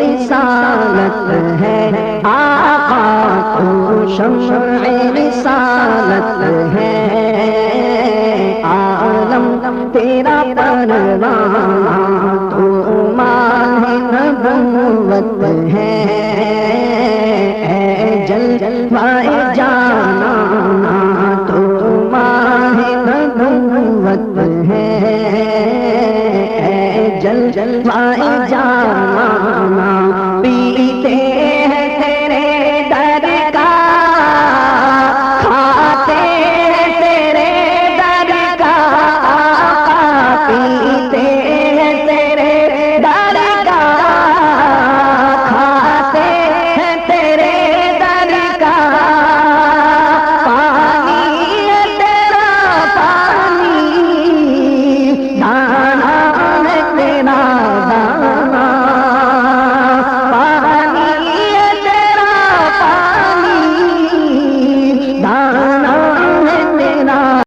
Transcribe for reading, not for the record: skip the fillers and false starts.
رسالت ہے آقا تو شمع رسالت ہے عالم تیرا پروانہ تو ماہ نبوت ہے جلوہ جانا تو ماہ نبوت ہے جلوہ جانا